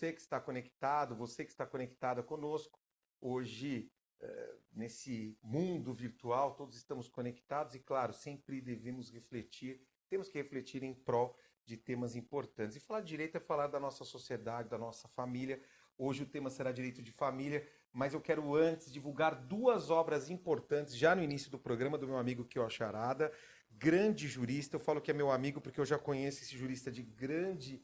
você que está conectado, você que está conectada conosco. Hoje, nesse mundo virtual, todos estamos conectados e, claro, sempre devemos refletir, temos que refletir em prol de temas importantes. E falar de direito é falar da nossa sociedade, da nossa família. Hoje o tema será direito de família, mas eu quero antes divulgar 2 obras importantes, já no início do programa, do meu amigo Kyoshi Arada, grande jurista. Eu falo que é meu amigo porque eu já conheço esse jurista de grande...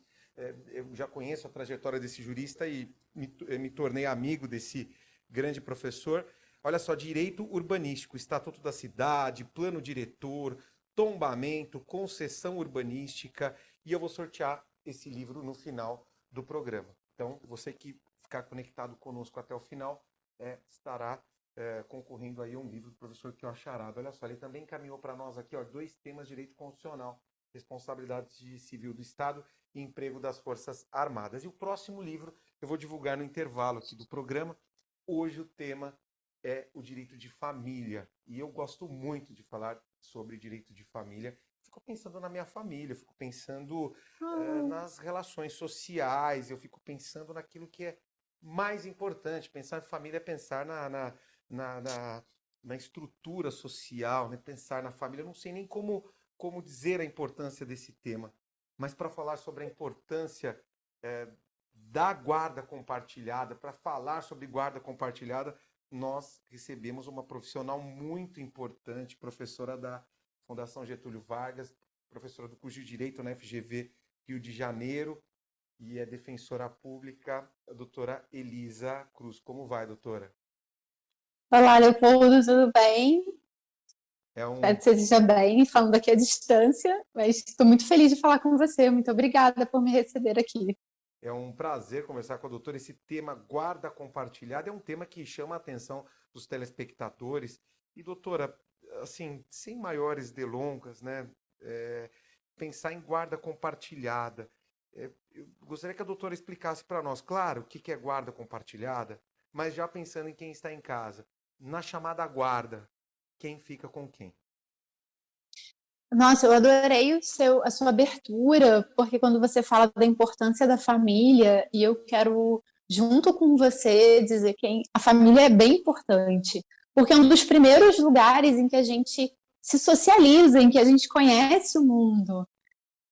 eu já conheço a trajetória desse jurista e me tornei amigo desse grande professor. Olha só, direito urbanístico, estatuto da cidade, plano diretor, tombamento, concessão urbanística, e eu vou sortear esse livro no final do programa. Então, você que ficar conectado conosco até o final, estará concorrendo aí a um livro do professor Kyoshi Arada. Olha só, ele também encaminhou para nós aqui 2 temas de direito constitucional, responsabilidade civil do Estado e emprego das Forças Armadas. E o próximo livro eu vou divulgar no intervalo aqui do programa. Hoje o tema é o direito de família. E eu gosto muito de falar sobre direito de família. Fico pensando na minha família, fico pensando nas relações sociais, eu fico pensando naquilo que é mais importante. Pensar em família é pensar na estrutura social, né? Pensar na família. Eu não sei nem como dizer a importância desse tema, mas para falar sobre a importância da guarda compartilhada, para falar sobre guarda compartilhada, nós recebemos uma profissional muito importante, professora da Fundação Getúlio Vargas, professora do curso de Direito na FGV Rio de Janeiro e é defensora pública, a doutora Elisa Cruz. Como vai, doutora? Olá, Leopoldo, tudo bem? Espero que você esteja bem, falando aqui à distância, mas estou muito feliz de falar com você. Muito obrigada por me receber aqui. É um prazer conversar com a doutora. Esse tema guarda compartilhada é um tema que chama a atenção dos telespectadores. E, doutora, assim, sem maiores delongas, né? Pensar em guarda compartilhada. Eu gostaria que a doutora explicasse para nós, claro, o que é guarda compartilhada, mas já pensando em quem está em casa. Na chamada guarda, quem fica com quem? Nossa, eu adorei a sua abertura, porque quando você fala da importância da família, e eu quero, junto com você, dizer que a família é bem importante, porque é um dos primeiros lugares em que a gente se socializa, em que a gente conhece o mundo.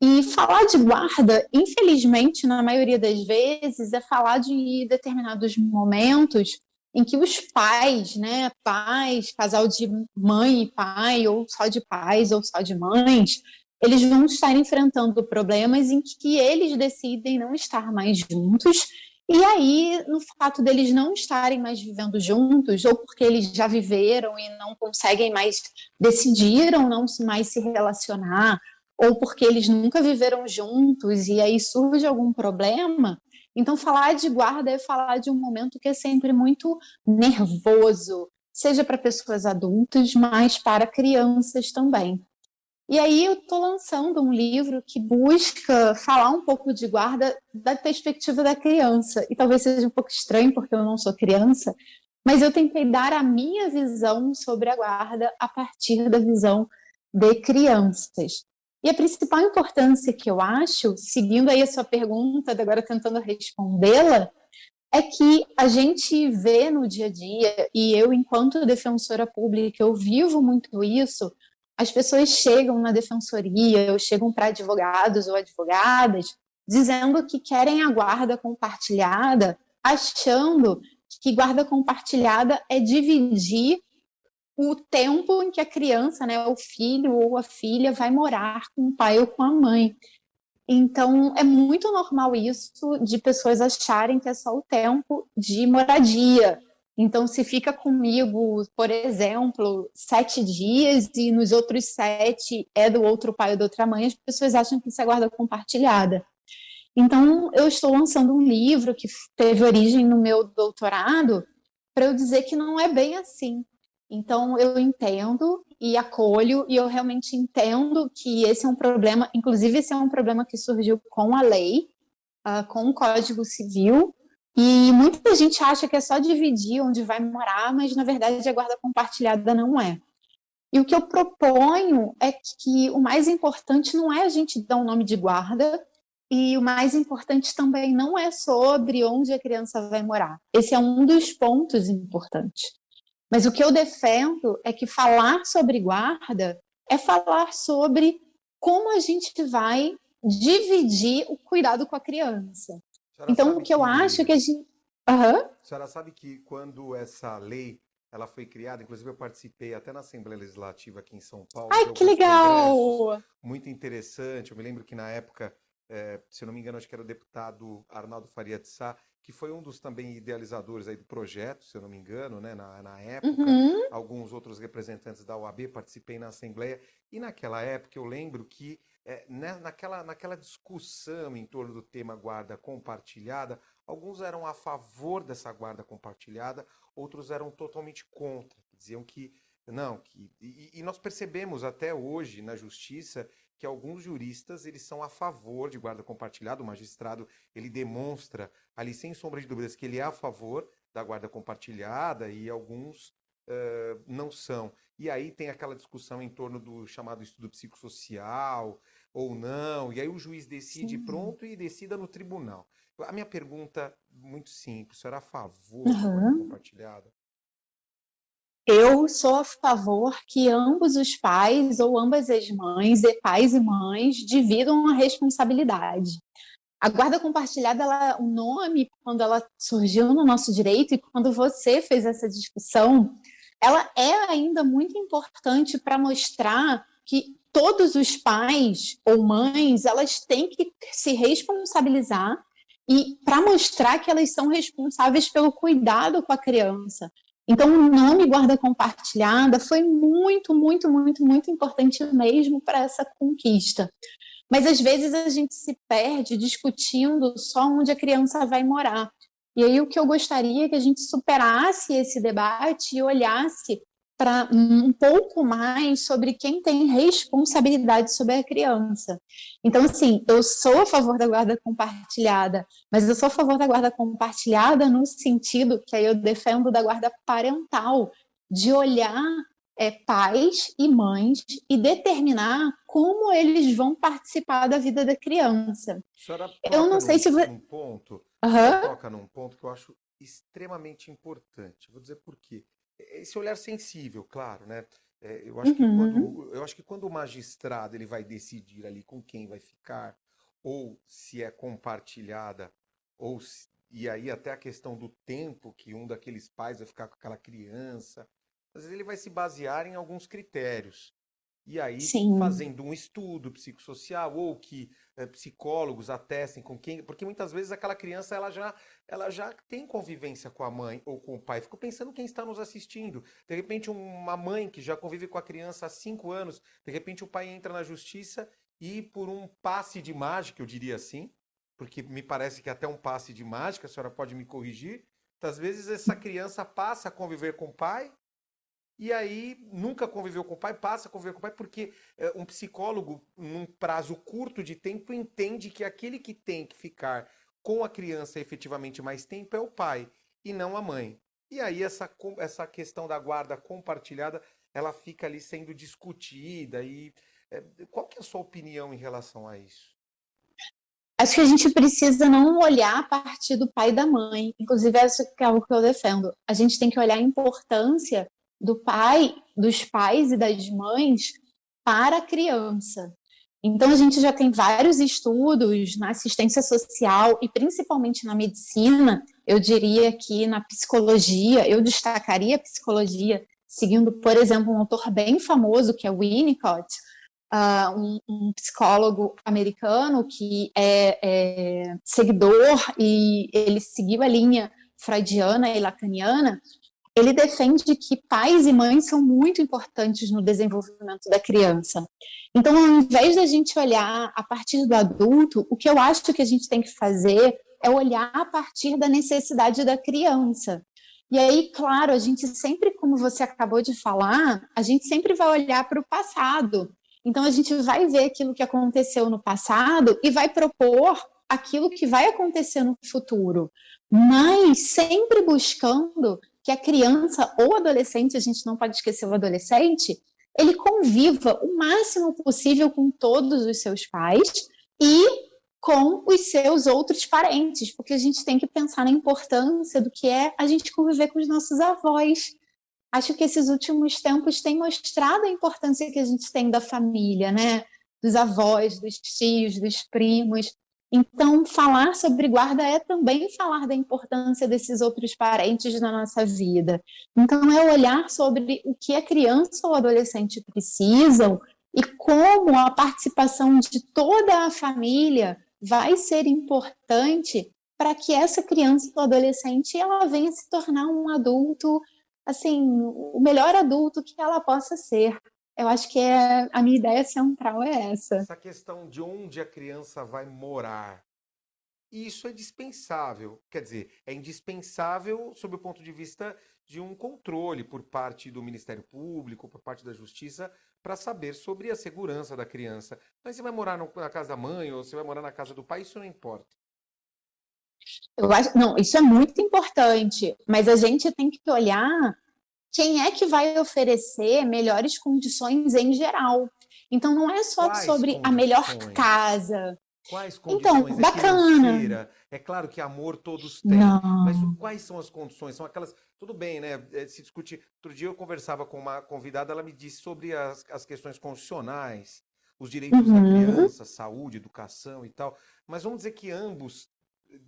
E falar de guarda, infelizmente, na maioria das vezes, é falar de determinados momentos em que os pais, né, pais, casal de mãe e pai, ou só de pais, ou só de mães, eles vão estar enfrentando problemas em que eles decidem não estar mais juntos, e aí, no fato deles não estarem mais vivendo juntos, ou porque eles já viveram e não conseguem mais, decidiram não mais se relacionar, ou porque eles nunca viveram juntos e aí surge algum problema. Então, falar de guarda é falar de um momento que é sempre muito nervoso, seja para pessoas adultas, mas para crianças também. E aí eu estou lançando um livro que busca falar um pouco de guarda da perspectiva da criança. E talvez seja um pouco estranho, porque eu não sou criança, mas eu tentei dar a minha visão sobre a guarda a partir da visão de crianças. E a principal importância que eu acho, seguindo aí a sua pergunta, agora tentando respondê-la, é que a gente vê no dia a dia, e eu, enquanto defensora pública, eu vivo muito isso, as pessoas chegam na defensoria, ou chegam para advogados ou advogadas, dizendo que querem a guarda compartilhada, achando que guarda compartilhada é dividir o tempo em que a criança, né, o filho ou a filha vai morar com o pai ou com a mãe. Então, é muito normal isso de pessoas acharem que é só o tempo de moradia. Então, se fica comigo, por exemplo, 7 dias e nos outros 7 é do outro pai ou da outra mãe, as pessoas acham que isso é guarda compartilhada. Então, eu estou lançando um livro que teve origem no meu doutorado para eu dizer que não é bem assim. Então, eu entendo e acolho, e eu realmente entendo que esse é um problema, inclusive esse é um problema que surgiu com a lei, com o Código Civil, e muita gente acha que é só dividir onde vai morar, mas na verdade a guarda compartilhada não é. E o que eu proponho é que o mais importante não é a gente dar um nome de guarda, E o mais importante também não é sobre onde a criança vai morar. Esse é um dos pontos importantes. Mas o que eu defendo é que falar sobre guarda é falar sobre como a gente vai dividir o cuidado com a criança. Então, o que eu acho é que a gente... A senhora sabe que quando essa lei ela foi criada, inclusive eu participei até na Assembleia Legislativa aqui em São Paulo. Ai, que legal! Muito interessante. Eu me lembro que na época, se eu não me engano, acho que era o deputado Arnaldo Faria de Sá, que foi um dos também idealizadores aí do projeto, se eu não me engano, né, na época. Alguns outros representantes da OAB, participei na Assembleia. E naquela época eu lembro que naquela discussão em torno do tema guarda compartilhada, alguns eram a favor dessa guarda compartilhada, outros eram totalmente contra, diziam que não, e nós percebemos até hoje na justiça que alguns juristas eles são a favor de guarda compartilhada. O magistrado ele demonstra ali sem sombra de dúvidas que ele é a favor da guarda compartilhada e alguns não são. E aí tem aquela discussão em torno do chamado estudo psicossocial ou não, e aí o juiz decide pronto e decida no tribunal. A minha pergunta, muito simples, você era a favor da guarda compartilhada? Eu sou a favor que ambos os pais ou ambas as mães, pais e mães, dividam a responsabilidade. A guarda compartilhada, o nome, quando ela surgiu no nosso direito e quando você fez essa discussão, ela é ainda muito importante para mostrar que todos os pais ou mães, elas têm que se responsabilizar e para mostrar que elas são responsáveis pelo cuidado com a criança. Então, o nome guarda compartilhada foi muito, muito, muito, muito importante mesmo para essa conquista. Mas, às vezes, a gente se perde discutindo só onde a criança vai morar. E aí, o que eu gostaria é que a gente superasse esse debate e olhasse para um pouco mais sobre quem tem responsabilidade sobre a criança. Então, assim, eu sou a favor da guarda compartilhada, mas eu sou a favor da guarda compartilhada no sentido que aí eu defendo da guarda parental, de olhar pais e mães e determinar como eles vão participar da vida da criança. Eu não sei se você... toca num ponto que eu acho extremamente importante. Vou dizer por quê. Esse olhar sensível, claro, né? Eu acho que quando o magistrado ele vai decidir ali com quem vai ficar, ou se é compartilhada, e aí até a questão do tempo que um daqueles pais vai ficar com aquela criança, às vezes ele vai se basear em alguns critérios. E aí, fazendo um estudo psicossocial ou que psicólogos atestem com quem... Porque muitas vezes aquela criança ela já tem convivência com a mãe ou com o pai. Fico pensando quem está nos assistindo. De repente, uma mãe que já convive com a criança há 5 anos, de repente o pai entra na justiça e por um passe de mágica, eu diria assim, porque me parece que até um passe de mágica, a senhora pode me corrigir, às vezes essa criança passa a conviver com o pai, e aí nunca conviveu com o pai, passa a conviver com o pai, porque um psicólogo, num prazo curto de tempo, entende que aquele que tem que ficar com a criança efetivamente mais tempo é o pai, e não a mãe. E aí essa questão da guarda compartilhada, ela fica ali sendo discutida. E qual que é a sua opinião em relação a isso? Acho que a gente precisa não olhar a partir do pai e da mãe. Inclusive, isso é algo que eu defendo. A gente tem que olhar a importância do pai, dos pais e das mães para a criança. Então, a gente já tem vários estudos na assistência social e principalmente na medicina. Eu diria que na psicologia, eu destacaria a psicologia, seguindo, por exemplo, um autor bem famoso, que é Winnicott, um psicólogo americano que é seguidor e ele seguiu a linha freudiana e lacaniana. Ele defende que pais e mães são muito importantes no desenvolvimento da criança. Então, ao invés da gente olhar a partir do adulto, o que eu acho que a gente tem que fazer é olhar a partir da necessidade da criança. E aí, claro, a gente sempre, como você acabou de falar, a gente sempre vai olhar para o passado. Então, a gente vai ver aquilo que aconteceu no passado e vai propor aquilo que vai acontecer no futuro, mas sempre buscando que a criança ou adolescente, a gente não pode esquecer o adolescente, ele conviva o máximo possível com todos os seus pais e com os seus outros parentes, porque a gente tem que pensar na importância do que é a gente conviver com os nossos avós. Acho que esses últimos tempos têm mostrado a importância que a gente tem da família, né? Dos avós, dos tios, dos primos. Então, falar sobre guarda é também falar da importância desses outros parentes na nossa vida. Então, é olhar sobre o que a criança ou adolescente precisam e como a participação de toda a família vai ser importante para que essa criança ou adolescente ela venha se tornar um adulto, assim, o melhor adulto que ela possa ser. Eu acho que a minha ideia central é essa. Essa questão de onde a criança vai morar, isso é dispensável. Quer dizer, é indispensável sob o ponto de vista de um controle por parte do Ministério Público, por parte da Justiça, para saber sobre a segurança da criança. Mas você vai morar na casa da mãe ou você vai morar na casa do pai, isso não importa. Eu acho, não, isso é muito importante, mas a gente tem que olhar quem é que vai oferecer melhores condições em geral. Então, não é só Quais sobre a melhor condições? casa. Quais Então, condições? É bacana. financeira? É claro que amor todos têm, mas Não. quais são as condições? São aquelas. Tudo bem, né? Se discute. Outro dia eu conversava com uma convidada, ela me disse sobre as questões constitucionais, os direitos da Uhum. criança, saúde, educação e tal. Mas vamos dizer que ambos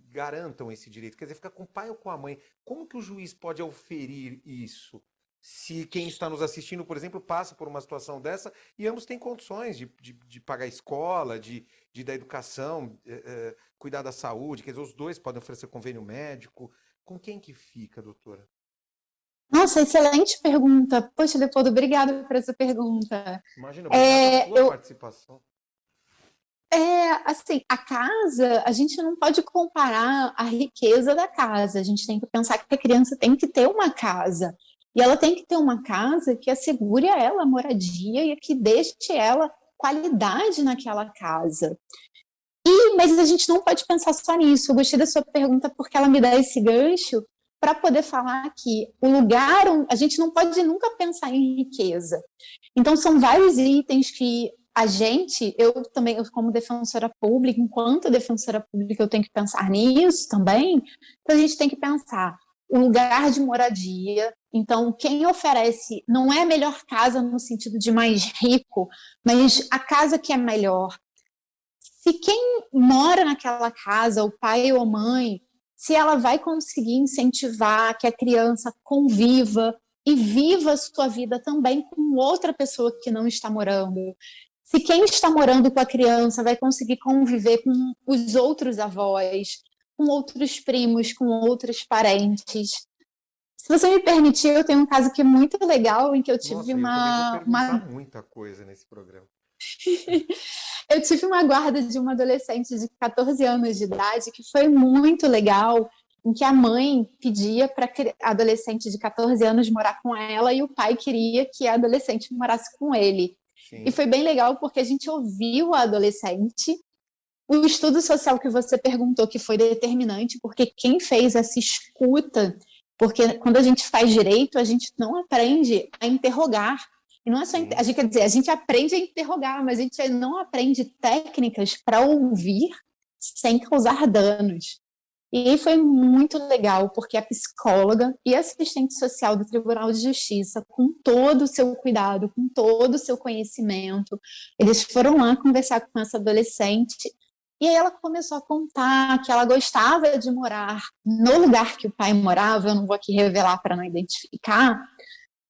garantam esse direito. Quer dizer, fica com o pai ou com a mãe. Como que o juiz pode auferir isso? Se quem está nos assistindo, por exemplo, passa por uma situação dessa e ambos têm condições de pagar a escola, de dar educação, cuidar da saúde, quer dizer, os dois podem oferecer convênio médico. Com quem que fica, doutora? Nossa, excelente pergunta. Poxa, Leopoldo, obrigada por essa pergunta. Imagina, obrigado à sua Eu, participação. assim, a casa, a gente não pode comparar a riqueza da casa. A gente tem que pensar que a criança tem que ter uma casa. E ela tem que ter uma casa que assegure a ela a moradia e que deixe ela qualidade naquela casa. Mas a gente não pode pensar só nisso. Eu gostei da sua pergunta porque ela me dá esse gancho para poder falar que o lugar, a gente não pode nunca pensar em riqueza. Então, são vários itens que a gente, eu também, eu como defensora pública, enquanto defensora pública, eu tenho que pensar nisso também. Então, a gente tem que pensar o lugar de moradia. Então, quem oferece não é a melhor casa no sentido de mais rico, mas a casa que é melhor. Se quem mora naquela casa, o pai ou a mãe, se ela vai conseguir incentivar que a criança conviva e viva a sua vida também com outra pessoa que não está morando. Se quem está morando com a criança vai conseguir conviver com os outros avós, com outros primos, com outros parentes. Se você me permitir, eu tenho um caso que é muito legal, em que eu tive Nossa, eu também vou perguntar uma muita coisa nesse programa. eu tive uma guarda de uma adolescente de 14 anos de idade que foi muito legal, em que a mãe pedia para a adolescente de 14 anos morar com ela e o pai queria que a adolescente morasse com ele. E Sim. foi bem legal porque a gente ouviu a adolescente. O estudo social que você perguntou que foi determinante, porque quem fez essa escuta, porque quando a gente faz direito, a gente não aprende a interrogar. E não é só, a gente, quer dizer, a gente aprende a interrogar, mas a gente não aprende técnicas para ouvir sem causar danos. E foi muito legal, porque a psicóloga e a assistente social do Tribunal de Justiça, com todo o seu cuidado, com todo o seu conhecimento, eles foram lá conversar com essa adolescente, e aí ela começou a contar que ela gostava de morar no lugar que o pai morava, eu não vou aqui revelar para não identificar,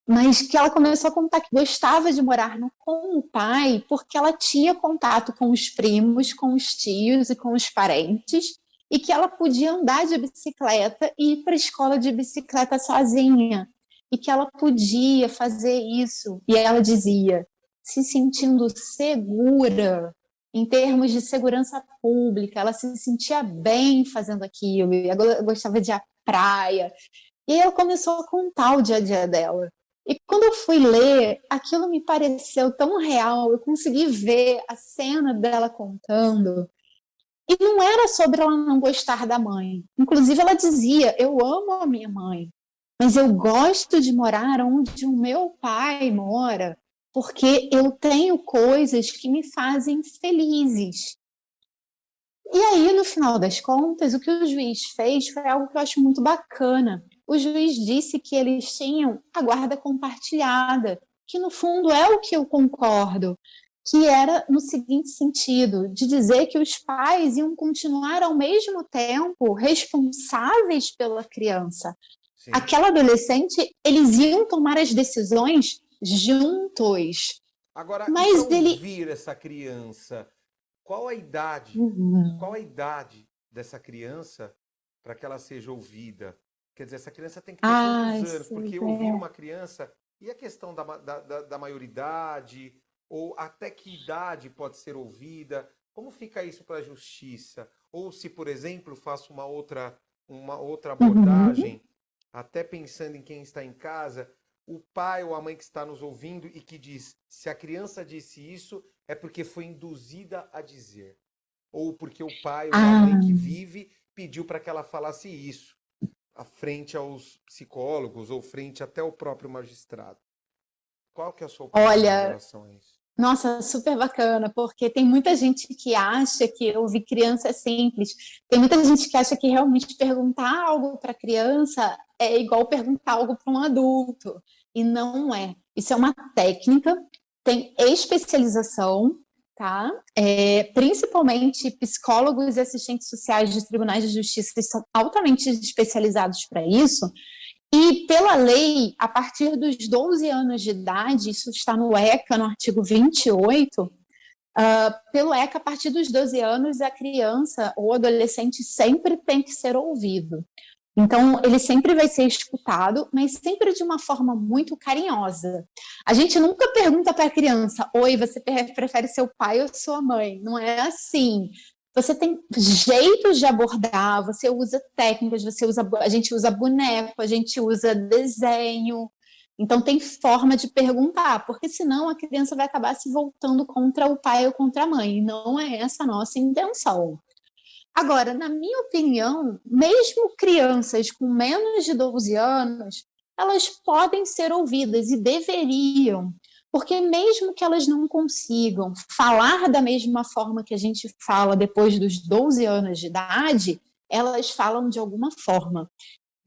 mas que ela começou a contar que gostava de morar com o pai porque ela tinha contato com os primos, com os tios e com os parentes, e que ela podia andar de bicicleta e ir para a escola de bicicleta sozinha, e que ela podia fazer isso. E ela dizia, se sentindo segura, em termos de segurança pública, ela se sentia bem fazendo aquilo, e ela gostava de ir à praia. E aí ela começou a contar o dia a dia dela. E quando eu fui ler, aquilo me pareceu tão real, eu consegui ver a cena dela contando. E não era sobre ela não gostar da mãe. Inclusive, ela dizia, eu amo a minha mãe, mas eu gosto de morar onde o meu pai mora, porque eu tenho coisas que me fazem felizes. E aí, no final das contas, o que o juiz fez foi algo que eu acho muito bacana. O juiz disse que eles tinham a guarda compartilhada, que no fundo é o que eu concordo, que era no seguinte sentido, de dizer que os pais iam continuar ao mesmo tempo responsáveis pela criança. Sim. Aquela adolescente, eles iam tomar as decisões juntos. Agora, e para Mas ele. ouvir essa criança, qual a idade? Qual a idade dessa criança para que ela seja ouvida? Quer dizer, essa criança tem que ter Ai, quantos anos? Porque ouvir uma criança, e a questão da maioridade, ou até que idade pode ser ouvida? Como fica isso para a justiça? Ou se, por exemplo, faço uma outra abordagem, até pensando em quem está em casa, o pai ou a mãe que está nos ouvindo e que diz, se a criança disse isso, é porque foi induzida a dizer. Ou porque o pai ou a mãe que vive pediu para que ela falasse isso, frente aos psicólogos ou frente até ao próprio magistrado. Qual que é a sua opinião em relação a isso? Nossa, super bacana, porque tem muita gente que acha que ouvir criança é simples. Tem muita gente que acha que realmente perguntar algo para criança é igual perguntar algo para um adulto. E não é. Isso é uma técnica, tem especialização, tá? Principalmente psicólogos e assistentes sociais de tribunais de justiça que são altamente especializados para isso. E, pela lei, a partir dos 12 anos de idade, isso está no ECA, no artigo 28, pelo ECA, a partir dos 12 anos, a criança ou adolescente sempre tem que ser ouvido. Então, ele sempre vai ser escutado, mas sempre de uma forma muito carinhosa. A gente nunca pergunta para a criança, oi, você prefere seu pai ou sua mãe? Não é assim. Você tem jeitos de abordar, você usa técnicas, a gente usa boneco, a gente usa desenho. Então, tem forma de perguntar, porque senão a criança vai acabar se voltando contra o pai ou contra a mãe. E não é essa a nossa intenção. Agora, na minha opinião, mesmo crianças com menos de 12 anos, elas podem ser ouvidas e deveriam, porque mesmo que elas não consigam falar da mesma forma que a gente fala depois dos 12 anos de idade, elas falam de alguma forma.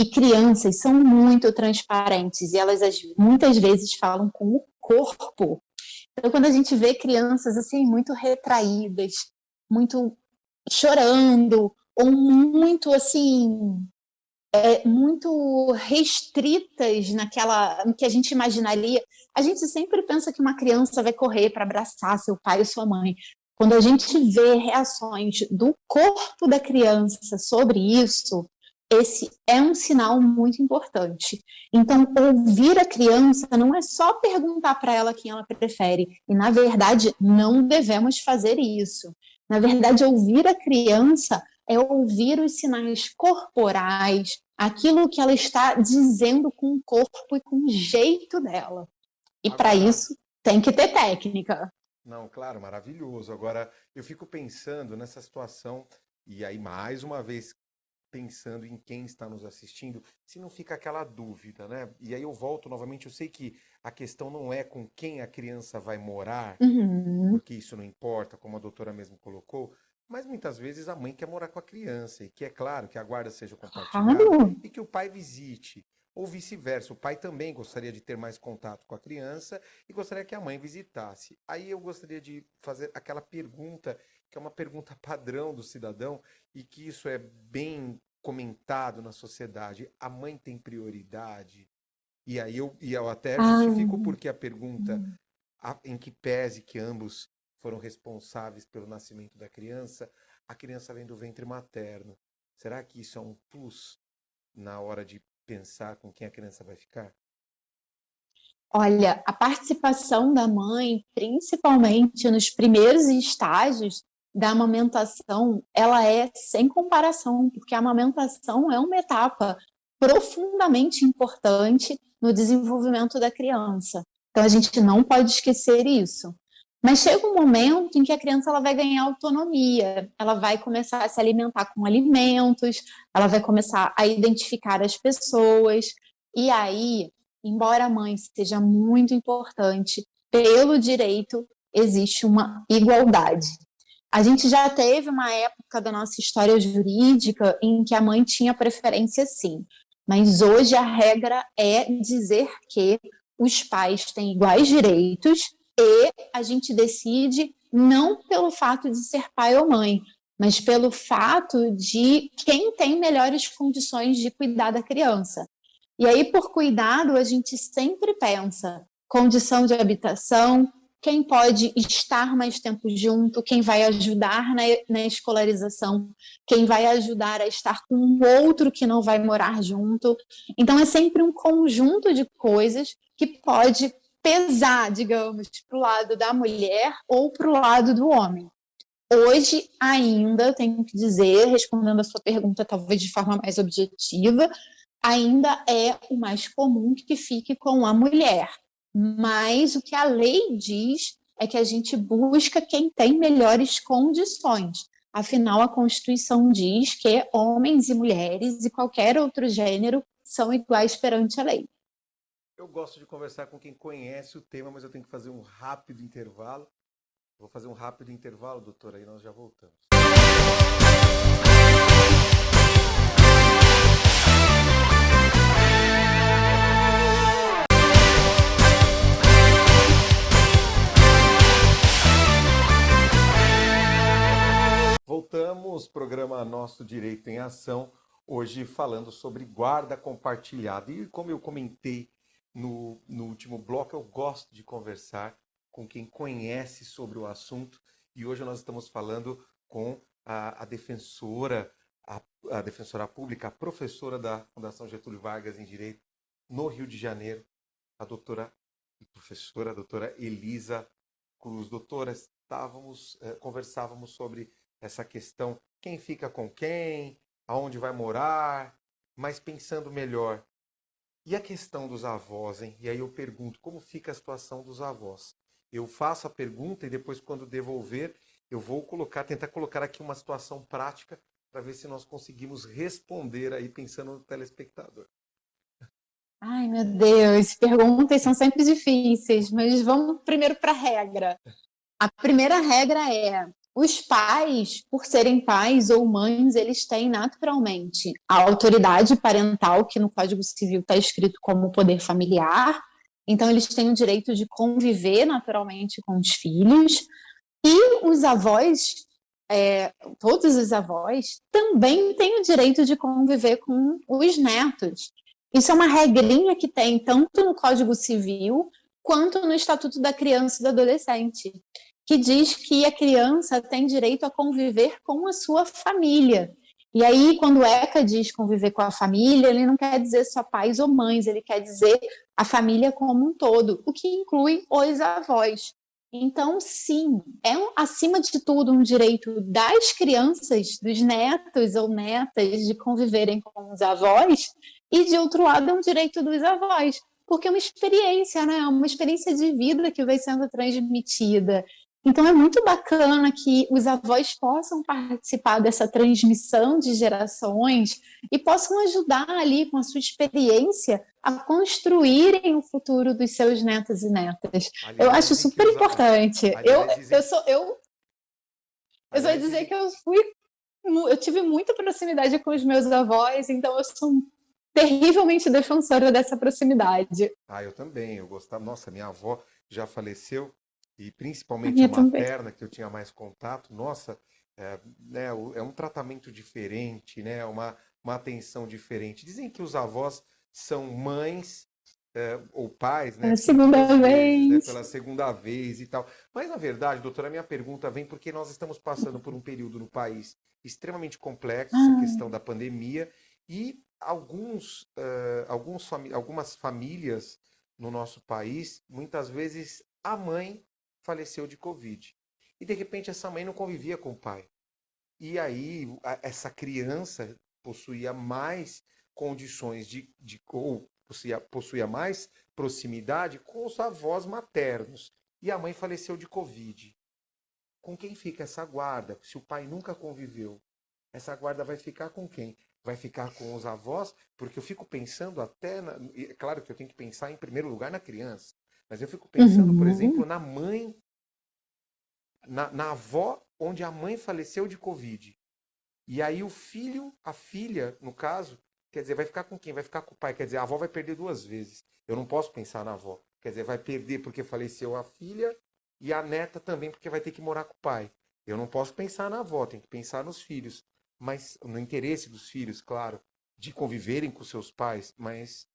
E crianças são muito transparentes e elas muitas vezes falam com o corpo. Então, quando a gente vê crianças assim muito retraídas, muito chorando, ou muito assim, muito restritas no que a gente imaginaria. A gente sempre pensa que uma criança vai correr para abraçar seu pai ou sua mãe. Quando a gente vê reações do corpo da criança sobre isso, esse é um sinal muito importante. Então, ouvir a criança não é só perguntar para ela quem ela prefere. E, na verdade, não devemos fazer isso. Na verdade, ouvir a criança é ouvir os sinais corporais, aquilo que ela está dizendo com o corpo e com o jeito dela. E para isso, tem que ter técnica. Não, claro, maravilhoso. Agora, eu fico pensando nessa situação, e aí, mais uma vez, pensando em quem está nos assistindo, se não fica aquela dúvida, né? E aí eu volto novamente, eu sei que a questão não é com quem a criança vai morar, porque isso não importa, como a doutora mesmo colocou, mas muitas vezes a mãe quer morar com a criança e que é claro que a guarda seja compartilhada e que o pai visite, ou vice-versa, o pai também gostaria de ter mais contato com a criança e gostaria que a mãe visitasse. Aí eu gostaria de fazer aquela pergunta, que é uma pergunta padrão do cidadão e que isso é bem comentado na sociedade. A mãe tem prioridade? E aí eu até justifico porque a pergunta, em que pese que ambos foram responsáveis pelo nascimento da criança, a criança vem do ventre materno. Será que isso é um plus na hora de pensar com quem a criança vai ficar? Olha, a participação da mãe, principalmente nos primeiros estágios da amamentação, ela é sem comparação, porque a amamentação é uma etapa profundamente importante no desenvolvimento da criança. Então, a gente não pode esquecer isso. Mas chega um momento em que a criança ela vai ganhar autonomia, ela vai começar a se alimentar com alimentos, ela vai começar a identificar as pessoas, e aí, embora a mãe seja muito importante, pelo direito existe uma igualdade. A gente já teve uma época da nossa história jurídica em que a mãe tinha preferência, sim. Mas hoje a regra é dizer que os pais têm iguais direitos e a gente decide não pelo fato de ser pai ou mãe, mas pelo fato de quem tem melhores condições de cuidar da criança. E aí, por cuidado, a gente sempre pensa condição de habitação, quem pode estar mais tempo junto, quem vai ajudar na escolarização, quem vai ajudar a estar com um outro que não vai morar junto. Então, é sempre um conjunto de coisas que pode pesar, digamos, para o lado da mulher ou para o lado do homem. Hoje, ainda, tenho que dizer, respondendo a sua pergunta talvez de forma mais objetiva, ainda é o mais comum que fique com a mulher. Mas o que a lei diz é que a gente busca quem tem melhores condições. Afinal, a Constituição diz que homens e mulheres e qualquer outro gênero são iguais perante a lei. Eu gosto de conversar com quem conhece o tema, mas eu tenho que fazer um rápido intervalo. Vou fazer um rápido intervalo, doutora, aí nós já voltamos. Voltamos, programa Nosso Direito em Ação, hoje falando sobre guarda compartilhada. E como eu comentei no último bloco, eu gosto de conversar com quem conhece sobre o assunto. E hoje nós estamos falando com a defensora, a defensora pública, a professora da Fundação Getúlio Vargas em Direito no Rio de Janeiro, a doutora e professora, a doutora Elisa Cruz. Doutora, conversávamos sobre essa questão, quem fica com quem, aonde vai morar, mas pensando melhor. E a questão dos avós, hein? E aí eu pergunto, como fica a situação dos avós? Eu faço a pergunta e depois, quando devolver, eu vou tentar colocar aqui uma situação prática para ver se nós conseguimos responder aí pensando no telespectador. Ai, meu Deus, perguntas são sempre difíceis, mas vamos primeiro para a regra. A primeira regra é: os pais, por serem pais ou mães, eles têm naturalmente a autoridade parental, que no Código Civil está escrito como poder familiar, então eles têm o direito de conviver naturalmente com os filhos, e os avós, todos os avós, também têm o direito de conviver com os netos. Isso é uma regrinha que tem tanto no Código Civil quanto no Estatuto da Criança e do Adolescente, que diz que a criança tem direito a conviver com a sua família. E aí, quando o ECA diz conviver com a família, ele não quer dizer só pais ou mães, ele quer dizer a família como um todo, o que inclui os avós. Então, sim, acima de tudo um direito das crianças, dos netos ou netas, de conviverem com os avós, e de outro lado é um direito dos avós, porque é uma experiência, né? Uma experiência de vida que vai sendo transmitida. Então, é muito bacana que os avós possam participar dessa transmissão de gerações e possam ajudar ali com a sua experiência a construírem o futuro dos seus netos e netas. Aliás, eu acho super importante. Eu sou dizer que eu tive muita proximidade com os meus avós, então eu sou terrivelmente defensora dessa proximidade. Eu também. Eu gostava. Nossa, minha avó já faleceu. E principalmente a materna, que eu tinha mais contato, nossa, é um tratamento diferente, né? Uma atenção diferente. Dizem que os avós são mães ou pais, né? Pela segunda vez. Né? Pela segunda vez e tal. Mas, na verdade, doutora, a minha pergunta vem porque nós estamos passando por um período no país extremamente complexo, essa questão da pandemia, e algumas famílias no nosso país, muitas vezes a mãe faleceu de Covid. E, de repente, essa mãe não convivia com o pai. E aí, essa criança possuía mais condições ou possuía mais proximidade com os avós maternos. E a mãe faleceu de Covid. Com quem fica essa guarda? Se o pai nunca conviveu, essa guarda vai ficar com quem? Vai ficar com os avós? Porque eu fico pensando é claro que eu tenho que pensar em primeiro lugar na criança. Mas eu fico pensando, por exemplo, na mãe, na avó onde a mãe faleceu de Covid. E aí o filho, a filha, no caso, quer dizer, vai ficar com quem? Vai ficar com o pai. Quer dizer, a avó vai perder 2 vezes. Eu não posso pensar na avó. Quer dizer, vai perder porque faleceu a filha e a neta também porque vai ter que morar com o pai. Eu não posso pensar na avó, tem que pensar nos filhos. Mas no interesse dos filhos, claro, de conviverem com seus pais, mas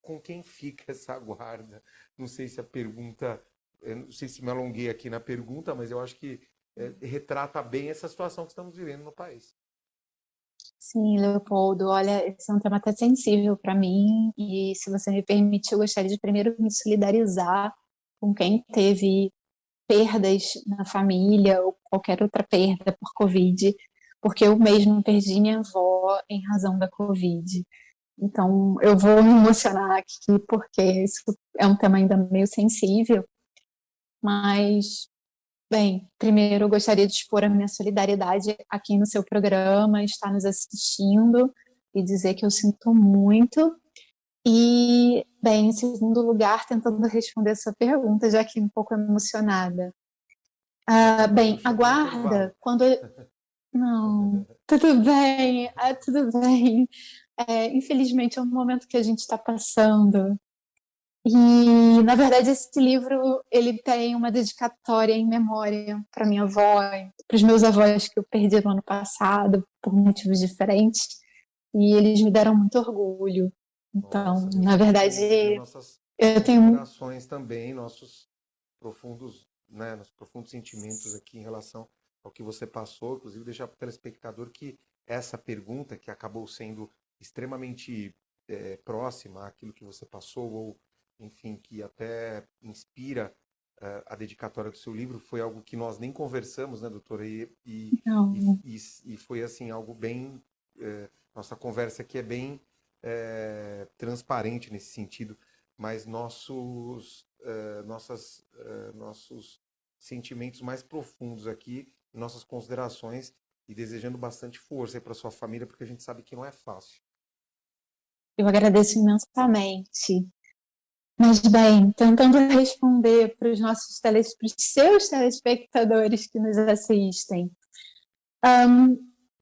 com quem fica essa guarda? Não sei se a pergunta, eu não sei se me alonguei aqui na pergunta, mas eu acho que retrata bem essa situação que estamos vivendo no país. Sim, Leopoldo, olha, esse é um tema até sensível para mim, e se você me permitir, eu gostaria de primeiro me solidarizar com quem teve perdas na família ou qualquer outra perda por Covid, porque eu mesmo perdi minha avó em razão da Covid. Então, eu vou me emocionar aqui, porque isso é um tema ainda meio sensível, mas, bem, primeiro eu gostaria de expor a minha solidariedade a quem no seu programa está nos assistindo e dizer que eu sinto muito. E, bem, em segundo lugar, tentando responder a sua pergunta, já que um pouco emocionada. Mas eu Bem, a chamo no intervalo. guarda, quando. Não, tudo bem, tudo bem. Infelizmente é um momento que a gente está passando. E, na verdade, esse livro ele tem uma dedicatória em memória para minha avó, para os meus avós que eu perdi no ano passado, por motivos diferentes, e eles me deram muito orgulho. Então, Nossa, meus na sentimentos e verdade, nossas eu tenho. considerações também, nossos profundos, né, nossos profundos sentimentos aqui em relação ao que você passou, inclusive deixar para o telespectador que essa pergunta, que acabou sendo extremamente próxima àquilo que você passou, ou enfim, que até inspira a dedicatória do seu livro, foi algo que nós nem conversamos, né, doutora? Não, E foi assim, algo bem. Nossa conversa aqui é bem transparente nesse sentido, mas nossos sentimentos mais profundos aqui, nossas considerações e desejando bastante força para sua família, porque a gente sabe que não é fácil. eu agradeço imensamente. Mas, bem, tentando responder para os para os seus telespectadores que nos assistem,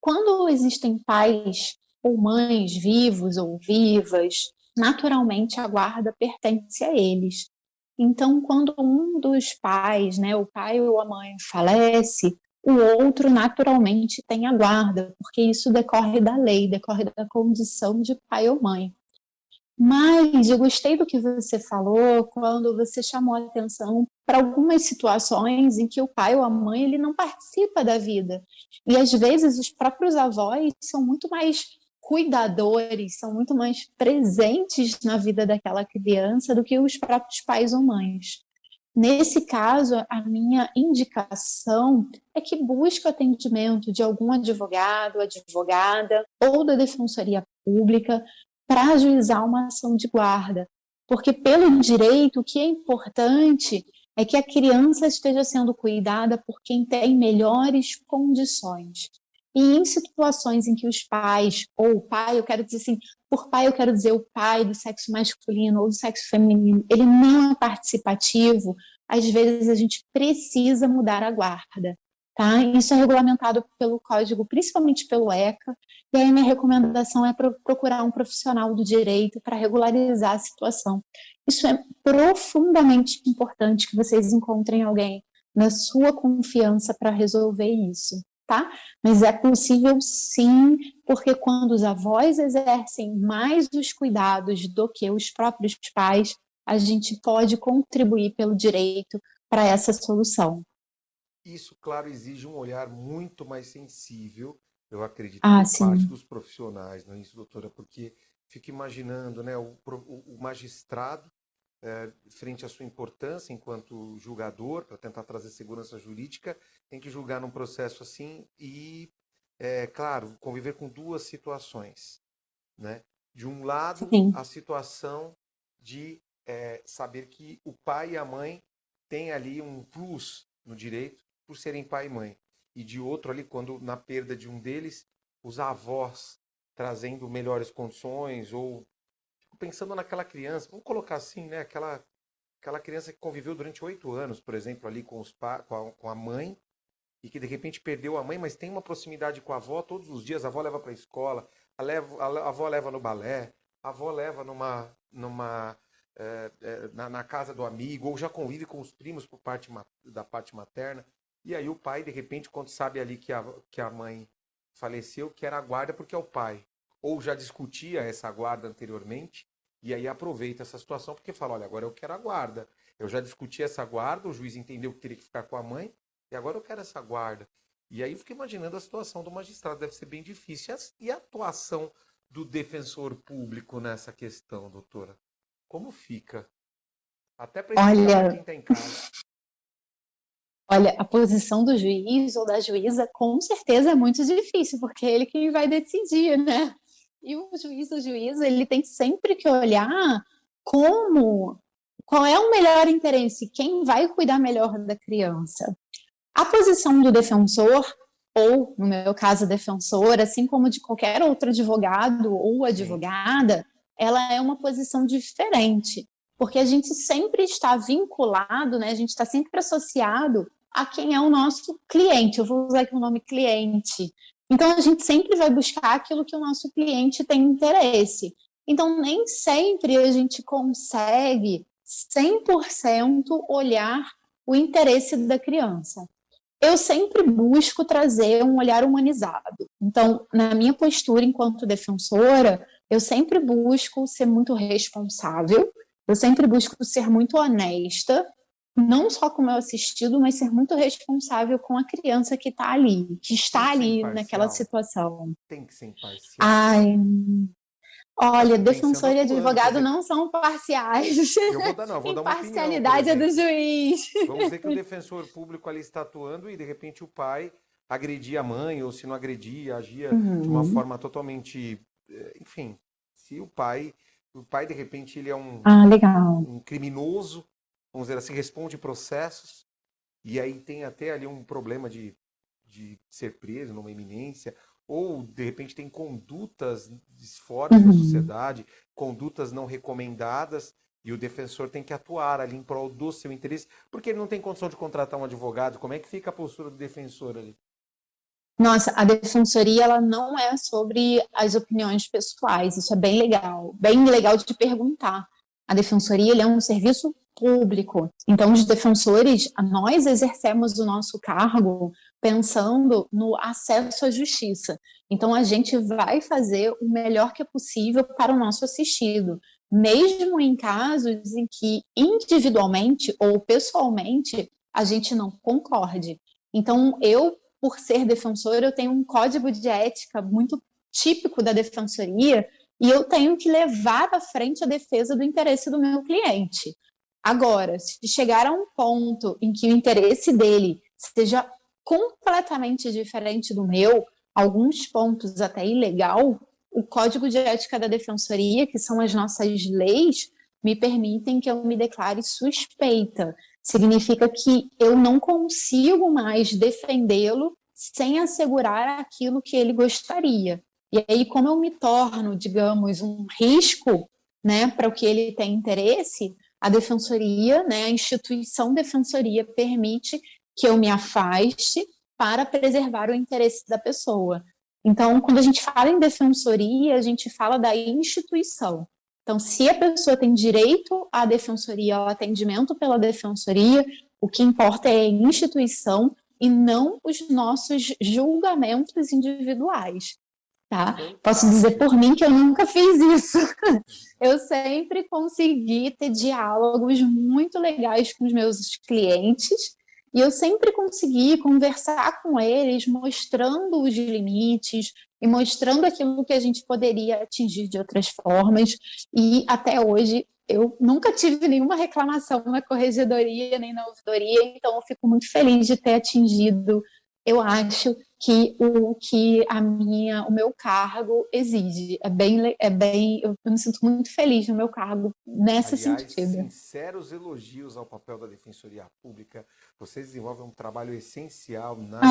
quando existem pais ou mães vivos ou vivas, naturalmente a guarda pertence a eles. Então, quando um dos pais, né, o pai ou a mãe falece, o outro naturalmente tem a guarda, porque isso decorre da lei, decorre da condição de pai ou mãe. Mas eu gostei do que você falou quando você chamou a atenção para algumas situações em que o pai ou a mãe ele não participa da vida. E às vezes os próprios avós são muito mais cuidadores, são muito mais presentes na vida daquela criança do que os próprios pais ou mães. Nesse caso, a minha indicação é que busque o atendimento de algum advogado, advogada ou da Defensoria Pública para ajuizar uma ação de guarda. Porque, pelo direito, o que é importante é que a criança esteja sendo cuidada por quem tem melhores condições. E em situações em que os pais, ou o pai, eu quero dizer assim, por pai eu quero dizer o pai do sexo masculino ou do sexo feminino, ele não é participativo, às vezes a gente precisa mudar a guarda. Tá? Isso é regulamentado pelo Código, principalmente pelo ECA, e aí minha recomendação é procurar um profissional do direito para regularizar a situação. Isso é profundamente importante que vocês encontrem alguém na sua confiança para resolver isso, tá? Mas é possível sim, porque quando os avós exercem mais os cuidados do que os próprios pais, a gente pode contribuir pelo direito para essa solução. Isso, claro, exige um olhar muito mais sensível, eu acredito, Ah, por parte sim. dos profissionais, não é isso, doutora? Porque fico imaginando, né, o magistrado, frente à sua importância enquanto julgador, para tentar trazer segurança jurídica, tem que julgar num processo assim e, claro, conviver com duas situações, né? De um lado, Sim. a situação de saber que o pai e a mãe têm ali um plus no direito por serem pai e mãe. E de outro ali, quando na perda de um deles, os avós trazendo melhores condições ou pensando naquela criança, vamos colocar assim, né? Aquela criança que conviveu durante 8 anos, por exemplo, ali com a mãe, e que de repente perdeu a mãe, mas tem uma proximidade com a avó todos os dias, a avó leva para a escola, a avó leva no balé, a avó leva na casa do amigo, ou já convive com os primos por da parte materna. E aí o pai, de repente, quando sabe ali que a mãe faleceu, quer a guarda porque é o pai. Ou já discutia essa guarda anteriormente, e aí aproveita essa situação porque fala, olha, agora eu quero a guarda. Eu já discuti essa guarda, o juiz entendeu que teria que ficar com a mãe, e agora eu quero essa guarda. E aí eu fico imaginando a situação do magistrado, deve ser bem difícil. E a atuação do defensor público nessa questão, doutora? Como fica? Até para explicar para quem está em casa. Olha, a posição do juiz ou da juíza com certeza é muito difícil, porque é ele quem vai decidir, né? E o juiz ou juíza, ele tem sempre que olhar qual é o melhor interesse, quem vai cuidar melhor da criança. A posição do defensor, ou, no meu caso, defensora, assim como de qualquer outro advogado ou advogada, ela é uma posição diferente, porque a gente sempre está vinculado, né? A gente está sempre associado a quem é o nosso cliente. Eu vou usar aqui o nome cliente. Então, a gente sempre vai buscar aquilo que o nosso cliente tem interesse. Então, nem sempre a gente consegue 100% olhar o interesse da criança. Eu sempre busco trazer um olhar humanizado. Então, na minha postura enquanto defensora, eu sempre busco ser muito responsável, eu sempre busco ser muito honesta, não só com o meu assistido, mas ser muito responsável com a criança que está ali, que está ali naquela situação. Tem que ser imparcial. Ai, olha, defensor e advogado não são parciais. Eu vou dar uma opinião. Imparcialidade é do juiz. Vamos dizer que o defensor público ali está atuando e de repente o pai agredia a mãe, ou se não agredia, agia de uma forma totalmente... Enfim, se o pai de repente ele é um criminoso, vamos dizer assim, responde processos, e aí tem até ali um problema de ser preso numa iminência, ou de repente tem condutas disformes na sociedade, condutas não recomendadas, e o defensor tem que atuar ali em prol do seu interesse, porque ele não tem condição de contratar um advogado. Como é que fica a postura do defensor ali? Nossa, a defensoria ela não é sobre as opiniões pessoais, isso é bem legal de perguntar. A defensoria ele é um serviço público, então os defensores, nós exercemos o nosso cargo pensando no acesso à justiça. Então a gente vai fazer o melhor que é possível para o nosso assistido, mesmo em casos em que individualmente ou pessoalmente a gente não concorde. Então por ser defensora, eu tenho um código de ética muito típico da defensoria e eu tenho que levar à frente a defesa do interesse do meu cliente. Agora, se chegar a um ponto em que o interesse dele seja completamente diferente do meu, alguns pontos até ilegal, o código de ética da defensoria, que são as nossas leis, me permitem que eu me declare suspeita. Significa que eu não consigo mais defendê-lo sem assegurar aquilo que ele gostaria. E aí, como eu me torno, digamos, um risco, né, para o que ele tem interesse, a defensoria, né, a instituição defensoria permite que eu me afaste para preservar o interesse da pessoa. Então, quando a gente fala em defensoria, a gente fala da instituição. Então, se a pessoa tem direito à defensoria, ao atendimento pela defensoria, o que importa é a instituição e não os nossos julgamentos individuais. Tá? Posso dizer por mim que eu nunca fiz isso. Eu sempre consegui ter diálogos muito legais com os meus clientes e eu sempre consegui conversar com eles, mostrando os limites e mostrando aquilo que a gente poderia atingir de outras formas. E até hoje eu nunca tive nenhuma reclamação na corregedoria nem na ouvidoria, então eu fico muito feliz de ter atingido, eu acho, que o meu cargo exige. Eu me sinto muito feliz no meu cargo nesse sentido. Sinceros elogios ao papel da Defensoria Pública. Vocês desenvolvem um trabalho essencial na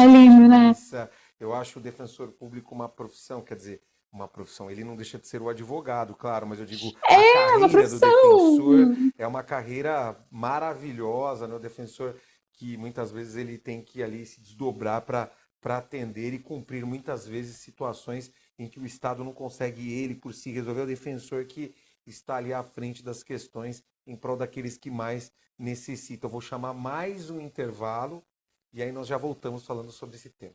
justiça. Né? Eu acho o defensor público uma profissão, quer dizer, uma profissão. Ele não deixa de ser o advogado, claro, mas eu digo, a carreira do defensor é uma carreira maravilhosa, né? O defensor que muitas vezes ele tem que ali se desdobrar para atender e cumprir muitas vezes situações em que o Estado não consegue ele por si resolver, o defensor que está ali à frente das questões em prol daqueles que mais necessitam. Eu vou chamar mais um intervalo e aí nós já voltamos falando sobre esse tema.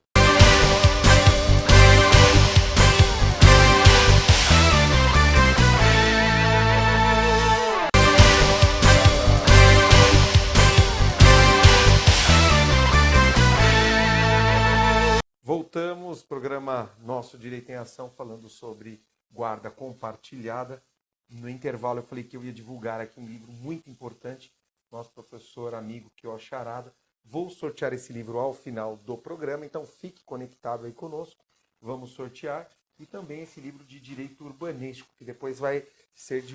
Voltamos, programa Nosso Direito em Ação, falando sobre guarda compartilhada. No intervalo eu falei que eu ia divulgar aqui um livro muito importante, nosso professor amigo Kio Charada. Vou sortear esse livro ao final do programa, então fique conectado aí conosco, vamos sortear. E também esse livro de Direito Urbanístico, que depois vai ser,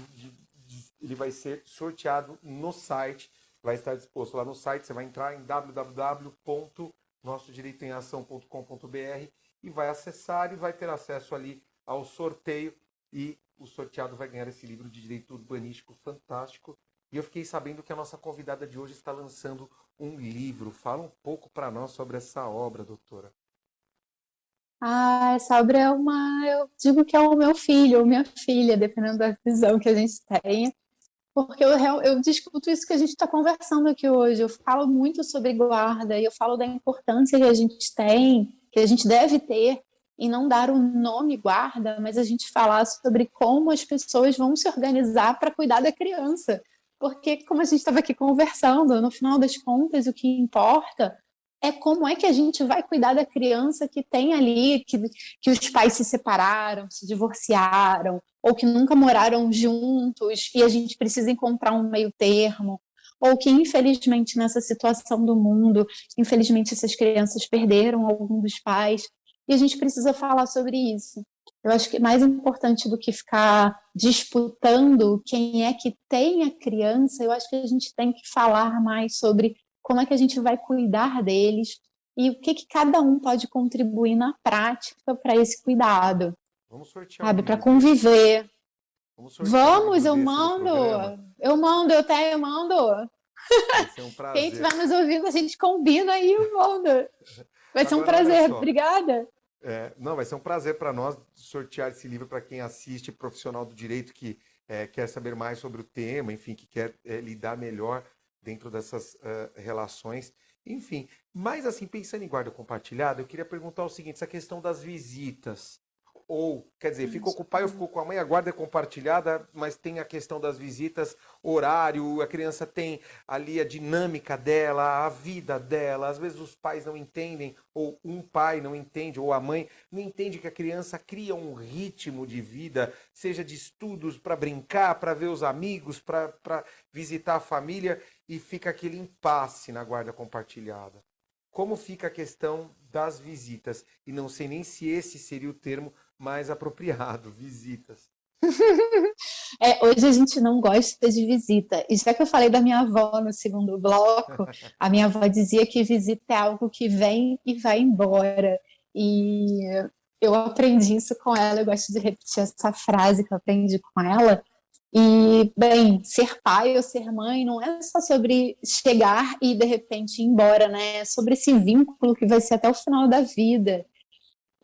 ele vai ser sorteado no site, vai estar disposto lá no site, você vai entrar em www.nossodireitoemação.com.br e vai acessar e vai ter acesso ali ao sorteio e o sorteado vai ganhar esse livro de Direito Urbanístico fantástico. E eu fiquei sabendo que a nossa convidada de hoje está lançando um livro. Fala um pouco para nós sobre essa obra, doutora. Essa obra eu digo que é o meu filho ou minha filha, dependendo da visão que a gente tenha, porque eu discuto isso que a gente está conversando aqui hoje. Eu falo muito sobre guarda e eu falo da importância que a gente tem, que a gente deve ter, em não dar o nome guarda, mas a gente falar sobre como as pessoas vão se organizar para cuidar da criança. Porque, como a gente estava aqui conversando, no final das contas, o que importa é como é que a gente vai cuidar da criança que tem ali, que os pais se separaram, se divorciaram, ou que nunca moraram juntos, e a gente precisa encontrar um meio termo, ou que, infelizmente, nessa situação do mundo, infelizmente, essas crianças perderam algum dos pais, e a gente precisa falar sobre isso. Eu acho que mais importante do que ficar disputando quem é que tem a criança, eu acho que a gente tem que falar mais sobre como é que a gente vai cuidar deles e o que cada um pode contribuir na prática para esse cuidado. Vamos sortear, sabe, para conviver. Vamos, eu mando, eu mando. Vai ser um prazer. Quem estiver nos ouvindo, a gente combina aí, eu mando. Vai ser um prazer, obrigada. Não, vai ser um prazer para nós sortear esse livro para quem assiste, profissional do direito que quer saber mais sobre o tema, enfim, que quer lidar melhor dentro dessas relações, enfim. Mas assim, pensando em guarda compartilhada, eu queria perguntar o seguinte, essa questão das visitas, ou, quer dizer, ficou com o pai ou ficou com a mãe, a guarda é compartilhada, mas tem a questão das visitas, horário, a criança tem ali a dinâmica dela, a vida dela, às vezes os pais não entendem, ou um pai não entende, ou a mãe não entende que a criança cria um ritmo de vida, seja de estudos, para brincar, para ver os amigos, para visitar a família, e fica aquele impasse na guarda compartilhada. Como fica a questão das visitas? E não sei nem se esse seria o termo mais apropriado, visitas. Hoje a gente não gosta de visita. E já que eu falei da minha avó no segundo bloco, a minha avó dizia que visita é algo que vem e vai embora. E eu aprendi isso com ela, eu gosto de repetir essa frase que eu aprendi com ela. E, bem, ser pai ou ser mãe não é só sobre chegar e, de repente, ir embora, né? É sobre esse vínculo que vai ser até o final da vida.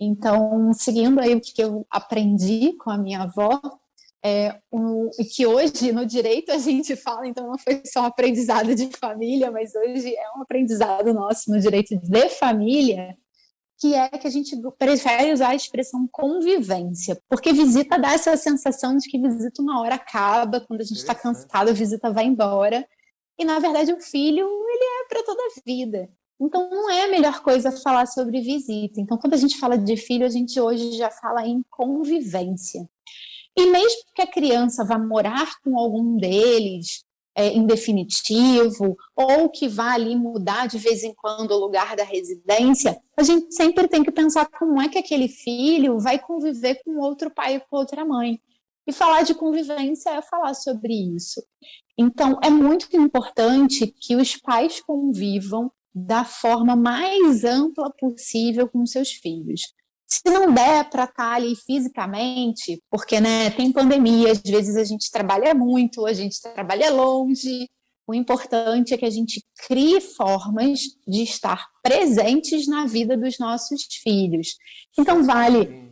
Então, seguindo aí o que eu aprendi com a minha avó, e que hoje no direito a gente fala, então não foi só um aprendizado de família, mas hoje é um aprendizado nosso no direito de família, que é que a gente prefere usar a expressão convivência, porque visita dá essa sensação de que visita uma hora acaba, quando a gente está cansado, a visita vai embora, e na verdade o filho, ele é para toda a vida. Então não é a melhor coisa falar sobre visita. Então quando a gente fala de filho, a gente hoje já fala em convivência. E mesmo que a criança vá morar com algum deles, em definitivo, ou que vá ali mudar de vez em quando o lugar da residência, a gente sempre tem que pensar como é que aquele filho vai conviver com outro pai e com outra mãe. E falar de convivência é falar sobre isso. Então, é muito importante que os pais convivam da forma mais ampla possível com seus filhos. Se não der para estar ali fisicamente, porque, né, tem pandemia, às vezes a gente trabalha muito, a gente trabalha longe, O importante é que a gente crie formas de estar presentes na vida dos nossos filhos. Então, vale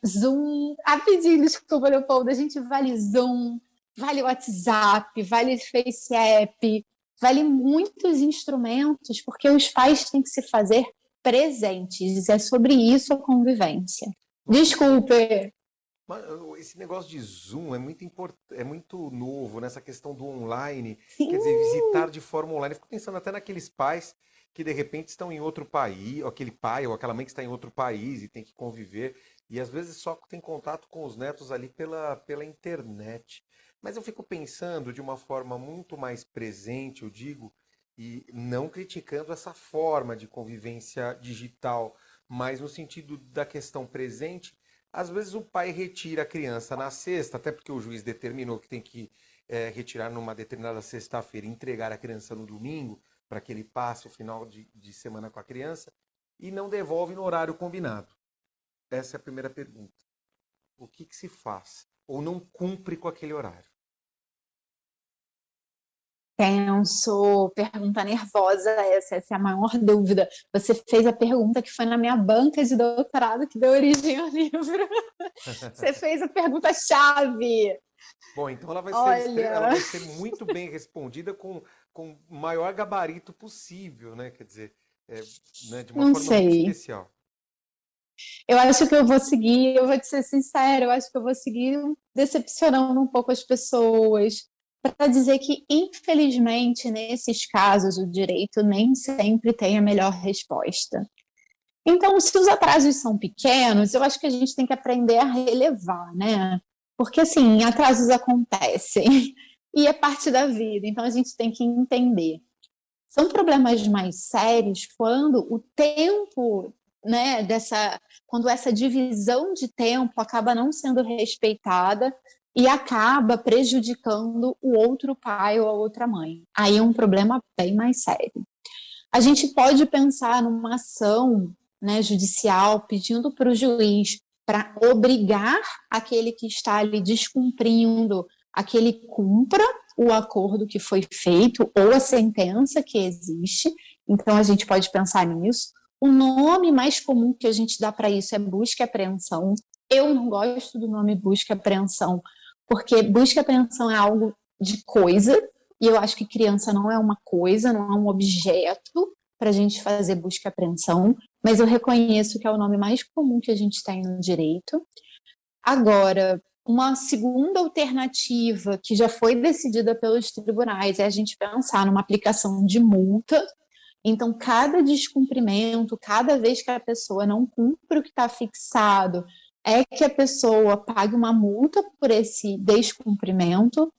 Zoom, rapidinho, desculpa, Leopoldo, a gente vale Zoom, vale WhatsApp, vale FaceApp, vale muitos instrumentos, porque os pais têm que se fazer presentes. É sobre isso a convivência. Desculpe. Esse negócio de Zoom é muito novo nessa questão do online, Sim. Quer dizer, visitar de forma online. Eu fico pensando até naqueles pais que de repente estão em outro país, ou aquele pai ou aquela mãe que está em outro país e tem que conviver, e às vezes só tem contato com os netos ali pela internet. Mas eu fico pensando de uma forma muito mais presente, eu digo, e não criticando essa forma de convivência digital, mas no sentido da questão presente. Às vezes o pai retira a criança na sexta, até porque o juiz determinou que tem que retirar numa determinada sexta-feira, e entregar a criança no domingo, para que ele passe o final de semana com a criança, e não devolve no horário combinado. Essa é a primeira pergunta. O que se faz? Ou não cumpre com aquele horário? Tenso, pergunta nervosa, essa é a maior dúvida. Você fez a pergunta que foi na minha banca de doutorado que deu origem ao livro. Você fez a pergunta-chave. Bom, então ela vai Olha... ser muito bem respondida com o maior gabarito possível, né? Quer dizer, né, de uma Não forma sei. muito especial. Eu acho que eu vou seguir, eu vou te ser sincera, eu acho que eu vou seguir decepcionando um pouco as pessoas, para dizer que, infelizmente, nesses casos, o direito nem sempre tem a melhor resposta. Então, se os atrasos são pequenos, eu acho que a gente tem que aprender a relevar, né? Porque, assim, atrasos acontecem e é parte da vida, então a gente tem que entender. São problemas mais sérios quando o tempo, né, quando essa divisão de tempo acaba não sendo respeitada e acaba prejudicando o outro pai ou a outra mãe. Aí é um problema bem mais sério. A gente pode pensar numa ação, né, judicial pedindo para o juiz para obrigar aquele que está ali descumprindo a que ele cumpra o acordo que foi feito ou a sentença que existe. Então, a gente pode pensar nisso. O nome mais comum que a gente dá para isso é busca e apreensão. Eu não gosto do nome busca e apreensão, porque busca e apreensão é algo de coisa, e eu acho que criança não é uma coisa, não é um objeto para a gente fazer busca e apreensão, mas eu reconheço que é o nome mais comum que a gente tem no direito. Agora, uma segunda alternativa que já foi decidida pelos tribunais é a gente pensar numa aplicação de multa. Então, cada descumprimento, cada vez que a pessoa não cumpre o que está fixado, é que a pessoa pague uma multa por esse descumprimento.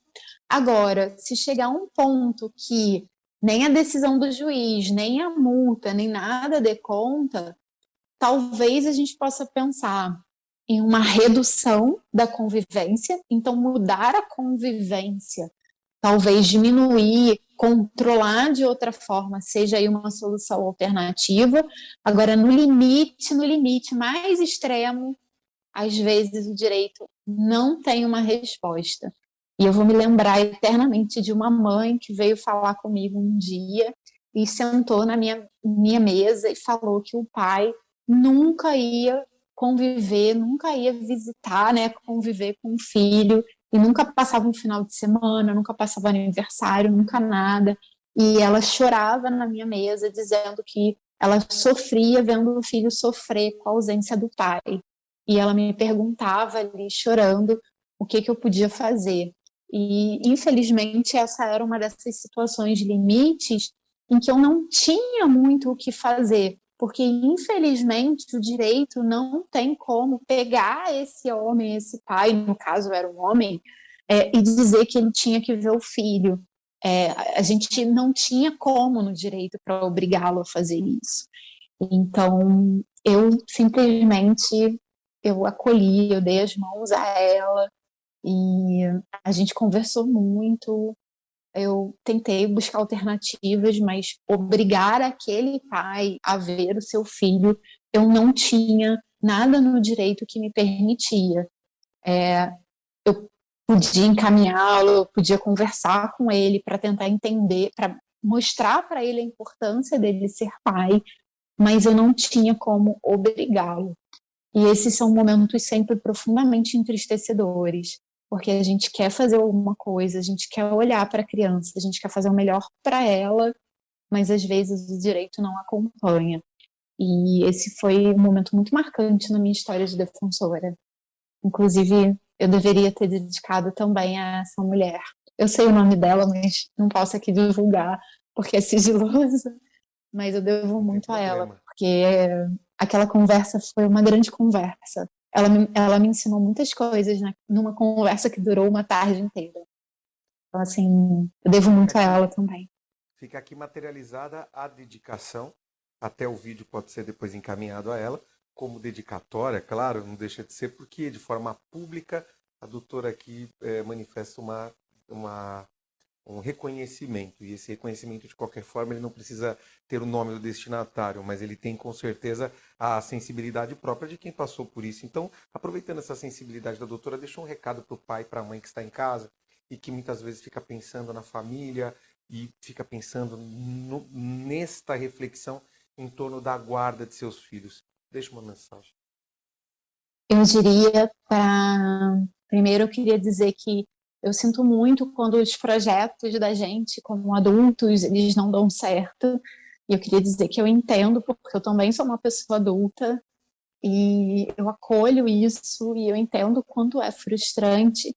Agora, se chegar a um ponto que nem a decisão do juiz, nem a multa, nem nada dê conta, talvez a gente possa pensar em uma redução da convivência, então mudar a convivência, talvez diminuir, controlar de outra forma, seja aí uma solução alternativa. Agora, no limite mais extremo, às vezes o direito não tem uma resposta. E eu vou me lembrar eternamente de uma mãe que veio falar comigo um dia e sentou na minha mesa e falou que o pai nunca ia conviver, nunca ia visitar, né, conviver com o filho, e nunca passava um final de semana, nunca passava aniversário, nunca nada. E ela chorava na minha mesa, dizendo que ela sofria vendo o filho sofrer com a ausência do pai. E ela me perguntava ali, chorando, o que eu podia fazer. E, infelizmente, essa era uma dessas situações de limites em que eu não tinha muito o que fazer, porque, infelizmente, o direito não tem como pegar esse homem, esse pai, no caso era um homem, e dizer que ele tinha que ver o filho. A gente não tinha como no direito para obrigá-lo a fazer isso. Então, eu simplesmente eu acolhi, eu dei as mãos a ela e a gente conversou muito. Eu tentei buscar alternativas, mas obrigar aquele pai a ver o seu filho, eu não tinha nada no direito que me permitia. Eu podia encaminhá-lo, podia conversar com ele para tentar entender, para mostrar para ele a importância dele ser pai, mas eu não tinha como obrigá-lo. E esses são momentos sempre profundamente entristecedores, porque a gente quer fazer alguma coisa, a gente quer olhar para a criança, a gente quer fazer o melhor para ela, mas às vezes o direito não acompanha. E esse foi um momento muito marcante na minha história de defensora. Inclusive, eu deveria ter dedicado também a essa mulher. Eu sei o nome dela, mas não posso aqui divulgar, porque é sigiloso, mas eu devo Não tem muito a ela, problema. porque aquela conversa foi uma grande conversa. Ela me ensinou muitas coisas, né, numa conversa que durou uma tarde inteira. Então, assim, eu devo Fica muito a aqui, ela também. fica aqui materializada a dedicação. Até o vídeo pode ser depois encaminhado a ela, como dedicatória, claro, não deixa de ser, porque de forma pública a doutora aqui manifesta uma, um reconhecimento. E esse reconhecimento, de qualquer forma, ele não precisa ter o nome do destinatário, mas ele tem com certeza a sensibilidade própria de quem passou por isso. Então, aproveitando essa sensibilidade da doutora, deixa um recado para o pai, para a mãe que está em casa e que muitas vezes fica pensando na família e fica pensando nesta reflexão em torno da guarda de seus filhos. Deixa uma mensagem. Eu diria para. Primeiro, eu queria dizer que eu sinto muito quando os projetos da gente, como adultos, eles não dão certo. E eu queria dizer que eu entendo, porque eu também sou uma pessoa adulta e eu acolho isso e eu entendo o quanto é frustrante.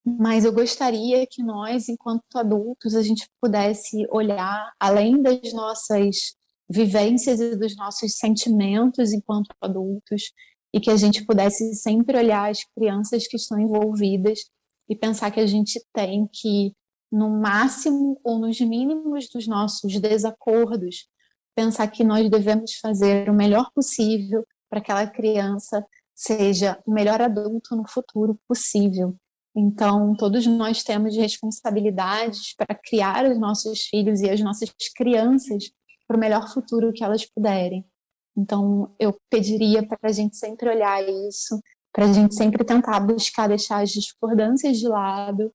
Mas eu gostaria que nós, enquanto adultos, a gente pudesse olhar além das nossas vivências e dos nossos sentimentos enquanto adultos e que a gente pudesse sempre olhar as crianças que estão envolvidas e pensar que a gente tem que, no máximo ou nos mínimos dos nossos desacordos, pensar que nós devemos fazer o melhor possível para que aquela criança seja o melhor adulto no futuro possível. Então, todos nós temos responsabilidades para criar os nossos filhos e as nossas crianças para o melhor futuro que elas puderem. Então, eu pediria para a gente sempre olhar isso, para a gente sempre tentar buscar deixar as discordâncias de lado,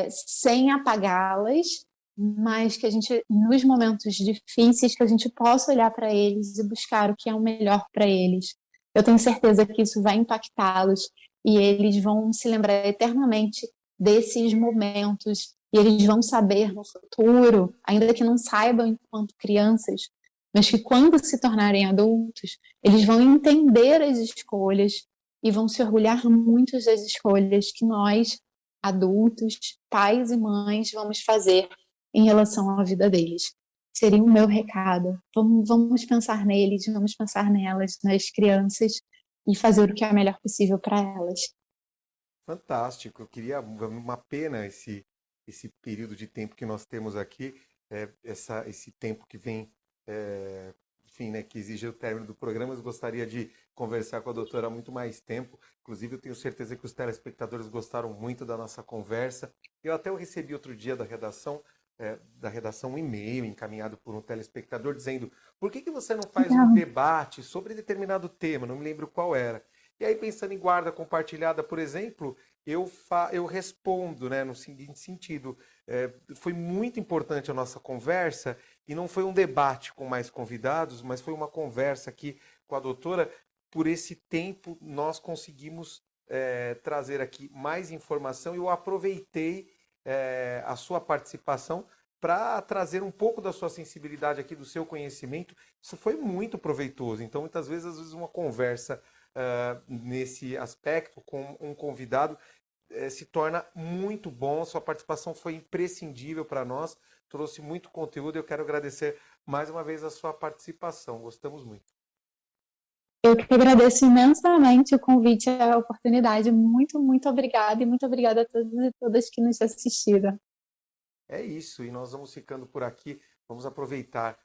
sem apagá-las, mas que a gente, nos momentos difíceis, que a gente possa olhar para eles e buscar o que é o melhor para eles. Eu tenho certeza que isso vai impactá-los e eles vão se lembrar eternamente desses momentos e eles vão saber no futuro, ainda que não saibam enquanto crianças, mas que quando se tornarem adultos, eles vão entender as escolhas e vão se orgulhar muito das escolhas que nós, adultos, pais e mães, vamos fazer em relação à vida deles. Seria o meu recado. Vamos pensar neles, vamos pensar nelas, nas crianças, e fazer o que é melhor possível para elas. Fantástico. Eu queria uma pena esse período de tempo que nós temos aqui, esse tempo que vem, enfim, né, que exige o término do programa. Eu gostaria de conversar com a doutora há muito mais tempo. Inclusive, eu tenho certeza que os telespectadores gostaram muito da nossa conversa. Eu recebi outro dia da redação um e-mail encaminhado por um telespectador dizendo: por que você não faz um Legal. debate sobre determinado tema? Não me lembro qual era. E aí, pensando em guarda compartilhada, por exemplo, eu respondo, né, no seguinte sentido: foi muito importante a nossa conversa e não foi um debate com mais convidados, mas foi uma conversa aqui com a doutora. Por esse tempo, nós conseguimos trazer aqui mais informação e eu aproveitei a sua participação para trazer um pouco da sua sensibilidade aqui, do seu conhecimento. Isso foi muito proveitoso. Então, muitas vezes, às vezes, uma conversa nesse aspecto com um convidado se torna muito bom. Sua participação foi imprescindível para nós, trouxe muito conteúdo. Eu quero agradecer mais uma vez a sua participação. Gostamos muito. Eu que agradeço imensamente o convite e a oportunidade. Muito, muito obrigada e muito obrigada a todos e todas que nos assistiram. É isso, e nós vamos ficando por aqui. Vamos aproveitar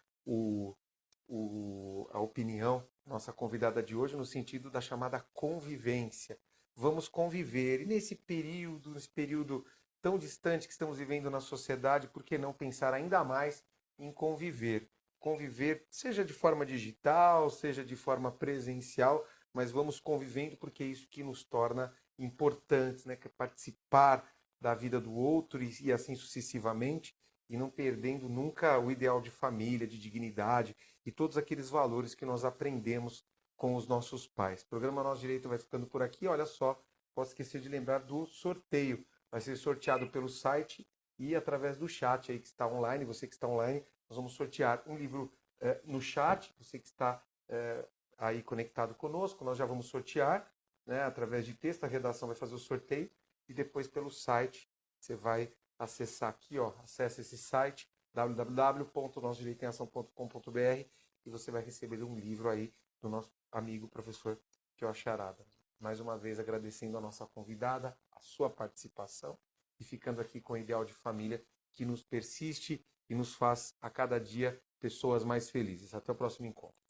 a opinião nossa convidada de hoje no sentido da chamada convivência. Vamos conviver. E nesse período tão distante que estamos vivendo na sociedade, por que não pensar ainda mais em conviver? Conviver, seja de forma digital, seja de forma presencial, mas vamos convivendo porque é isso que nos torna importantes, né? Que é participar da vida do outro e assim sucessivamente, e não perdendo nunca o ideal de família, de dignidade e todos aqueles valores que nós aprendemos com os nossos pais. O programa Nosso Direito vai ficando por aqui. Olha só, posso esquecer de lembrar do sorteio. Vai ser sorteado pelo site e através do chat aí que está online. Você que está online, nós vamos sortear um livro no chat. Você que está aí conectado conosco, nós já vamos sortear, né, através de texto. A redação vai fazer o sorteio e depois pelo site você vai acessar aqui, ó, acessa esse site www.nossodireitoemação.com.br e você vai receber um livro aí do nosso amigo professor Kio Charada. Mais uma vez agradecendo a nossa convidada, a sua participação e ficando aqui com o ideal de família que nos persiste e nos faz a cada dia pessoas mais felizes. Até o próximo encontro.